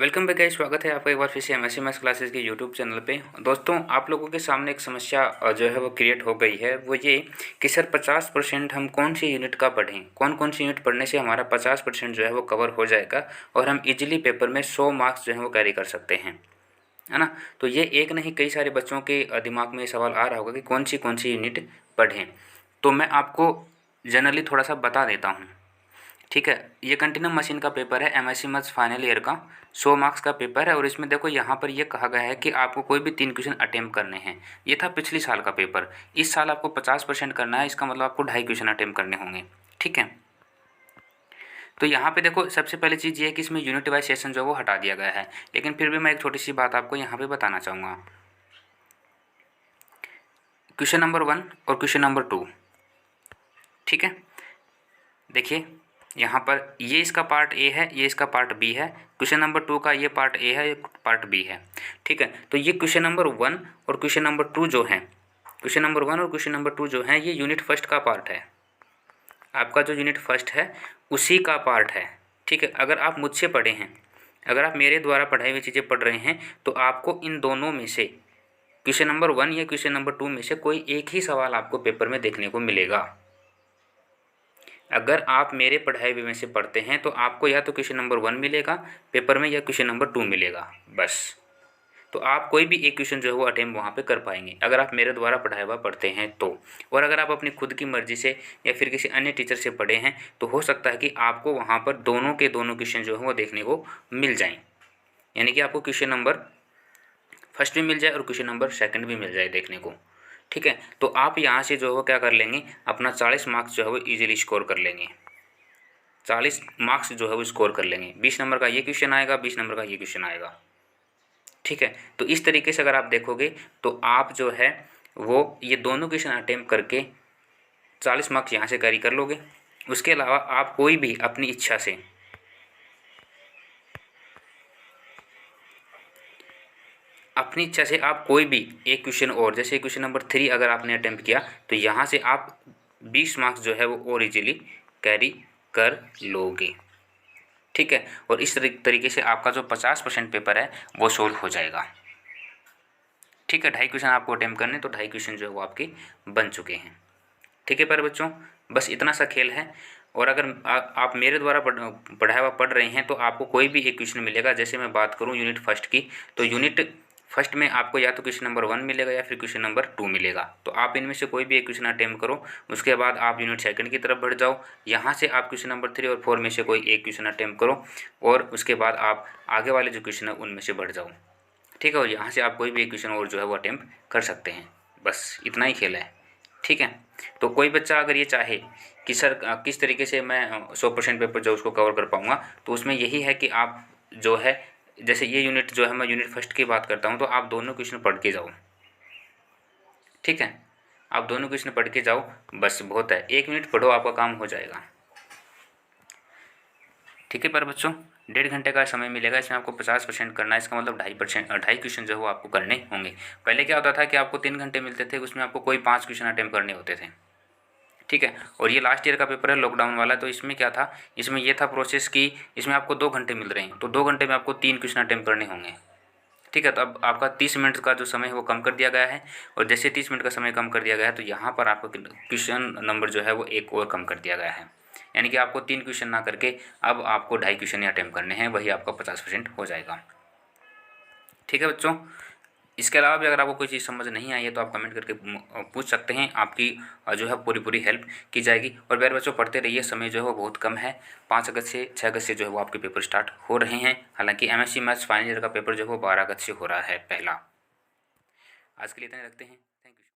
Welcome back guys, स्वागत है आपका एक बार फिर से एमएससी मैथ्स क्लासेस के यूट्यूब चैनल पे। दोस्तों, आप लोगों के सामने एक समस्या जो है वो क्रिएट हो गई है। वो ये कि सर 50% हम कौन सी यूनिट का पढ़ें, कौन कौन सी यूनिट पढ़ने से हमारा 50% जो है वो कवर हो जाएगा और हम इजीली पेपर में 100 मार्क्स जो है वो कैरी कर सकते हैं, है ना। तो ये एक नहीं, कई सारे बच्चों के दिमाग में ये सवाल आ रहा होगा कि कौन सी यूनिट पढ़ें। तो मैं आपको जनरली थोड़ा सा बता देता हूँ, ठीक है। ये कंटिन्यूम मशीन का पेपर है, एमएससी मैथ्स फाइनल ईयर का 100 मार्क्स का पेपर है। और इसमें देखो यहाँ पर ये कहा गया है कि आपको कोई भी 3 क्वेश्चन अटेम्प्ट करने हैं। ये था पिछले साल का पेपर, इस साल आपको 50% करना है। इसका मतलब आपको 2.5 क्वेश्चन अटेम्प्ट करने होंगे, ठीक है। तो यहाँ पे देखो, सबसे पहली चीज़ ये है कि इसमें यूनिट वाइज सेशन जो वो हटा दिया गया है। लेकिन फिर भी मैं एक छोटी सी बात आपको यहाँ पर बताना चाहूँगा। क्वेश्चन नंबर 1 और क्वेश्चन नंबर 2, ठीक है। देखिए यहाँ पर ये इसका पार्ट ए है, ये इसका पार्ट बी है। क्वेश्चन नंबर 2 का ये पार्ट ए है, ये पार्ट बी है, ठीक है। तो ये क्वेश्चन नंबर 1 और क्वेश्चन नंबर 2 जो हैं, क्वेश्चन नंबर 1 और क्वेश्चन नंबर 2 जो हैं, ये यूनिट फर्स्ट का पार्ट है। आपका जो यूनिट फर्स्ट है उसी का पार्ट है, ठीक है। अगर आप मुझसे पढ़े हैं, अगर आप मेरे द्वारा पढ़ाई हुई चीज़ें पढ़ रहे हैं, तो आपको इन दोनों में से क्वेश्चन नंबर 1 या क्वेश्चन नंबर 2 में से कोई एक ही सवाल आपको पेपर में देखने को मिलेगा। अगर आप मेरे पढ़ाई में से पढ़ते हैं तो आपको या तो क्वेश्चन नंबर 1 मिलेगा पेपर में या क्वेश्चन नंबर 2 मिलेगा, बस। तो आप कोई भी एक क्वेश्चन जो है वो अटेम्प्ट वहाँ पे कर पाएंगे अगर आप मेरे द्वारा पढ़ाया हुआ पढ़ते हैं तो। और अगर आप अपनी खुद की मर्ज़ी से या फिर किसी अन्य टीचर से पढ़े हैं तो हो सकता है कि आपको वहाँ पर दोनों के दोनों क्वेश्चन जो है वो देखने को मिल जाएँ। यानी कि आपको क्वेश्चन नंबर फर्स्ट भी मिल जाए और क्वेश्चन नंबर सेकंड भी मिल जाए देखने को, ठीक है। तो आप यहाँ से जो है क्या कर लेंगे, अपना 40 मार्क्स जो है वो ईजिली स्कोर कर लेंगे। 40 मार्क्स जो है वो स्कोर कर लेंगे। 20 नंबर का ये क्वेश्चन आएगा, 20 नंबर का ये क्वेश्चन आएगा, ठीक है। तो इस तरीके से अगर आप देखोगे तो आप जो है वो ये दोनों क्वेश्चन अटेम्प्ट करके 40 मार्क्स यहाँ से कैरी कर लोगे। उसके अलावा आप कोई भी अपनी इच्छा से आप कोई भी एक क्वेश्चन और, जैसे क्वेश्चन नंबर 3 अगर आपने अटेम्प्ट किया तो यहाँ से आप 20 मार्क्स जो है वो और इजीली कैरी कर लोगे, ठीक है। और इस तरीके से आपका जो 50% पेपर है वो सोल्व हो जाएगा, ठीक है। 2.5 क्वेश्चन आपको अटेम्प्ट करने, तो 2.5 क्वेश्चन जो है वो आपके बन चुके हैं, ठीक है। पर बच्चों, बस इतना सा खेल है। और अगर आप मेरे द्वारा पढ़ाया हुआ पढ़ रहे हैं तो आपको कोई भी एक क्वेश्चन मिलेगा। जैसे मैं बात करूं यूनिट फर्स्ट की, तो यूनिट फर्स्ट में आपको या तो क्वेश्चन नंबर 1 मिलेगा या फिर क्वेश्चन नंबर 2 मिलेगा। तो आप इनमें से कोई भी एक क्वेश्चन अटेम्प्ट करो। उसके बाद आप यूनिट सेकंड की तरफ बढ़ जाओ। यहाँ से आप क्वेश्चन नंबर 3 और 4 में से कोई एक क्वेश्चन अटेम्प्ट करो और उसके बाद आप आगे वाले जो क्वेश्चन है उनमें से बढ़ जाओ, ठीक है। और यहाँ से आप कोई भी एक क्वेश्चन और जो है वो अटेम्प्ट कर सकते हैं। बस इतना ही खेल है, ठीक है। तो कोई बच्चा अगर ये चाहे कि सर किस तरीके से मैं 100% पेपर जो उसको कवर कर पाऊँगा, तो उसमें यही है कि आप जो है, जैसे ये यूनिट जो है, मैं यूनिट फर्स्ट की बात करता हूँ, तो आप दोनों क्वेश्चन पढ़ के जाओ, ठीक है। आप दोनों क्वेश्चन पढ़ के जाओ, बस बहुत है। 1 मिनट पढ़ो, आपका काम हो जाएगा, ठीक है। पर बच्चों, 1.5 घंटे का समय मिलेगा, इसमें आपको 50% करना है। इसका मतलब 2.5 क्वेश्चन जो है वो आपको करने होंगे। पहले क्या होता था कि आपको 3 घंटे मिलते थे, उसमें आपको कोई 5 क्वेश्चन अटेम्प्ट करने होते थे, ठीक है। और ये लास्ट ईयर का पेपर है, लॉकडाउन वाला। तो इसमें क्या था, इसमें ये था प्रोसेस कि इसमें आपको 2 घंटे मिल रहे हैं, तो 2 घंटे में आपको 3 क्वेश्चन अटेम्प्ट करने होंगे, ठीक है। तो अब आपका 30 मिनट का जो समय है वो कम कर दिया गया है। और जैसे 30 मिनट का समय कम कर दिया गया है तो यहाँ पर आपको क्वेश्चन नंबर जो है वो एक और कम कर दिया गया है। यानी कि आपको 3 क्वेश्चन ना करके अब आपको 2.5 क्वेश्चन ही अटेम्प्ट करने हैं, वही आपका 50% हो जाएगा, ठीक है बच्चों। इसके अलावा भी अगर आपको कोई चीज़ समझ नहीं आई है तो आप कमेंट करके पूछ सकते हैं। आपकी जो है पूरी हेल्प की जाएगी। और प्यारे बच्चों, पढ़ते रहिए, समय जो है वो बहुत कम है। 5 अगस्त से 6 अगस्त से जो है वो आपके पेपर स्टार्ट हो रहे हैं। हालांकि एमएससी मैथ्स फाइनल ईयर का पेपर जो है वो 12 अगस्त से हो रहा है पहला। आज के लिए इतना ही रखते हैं।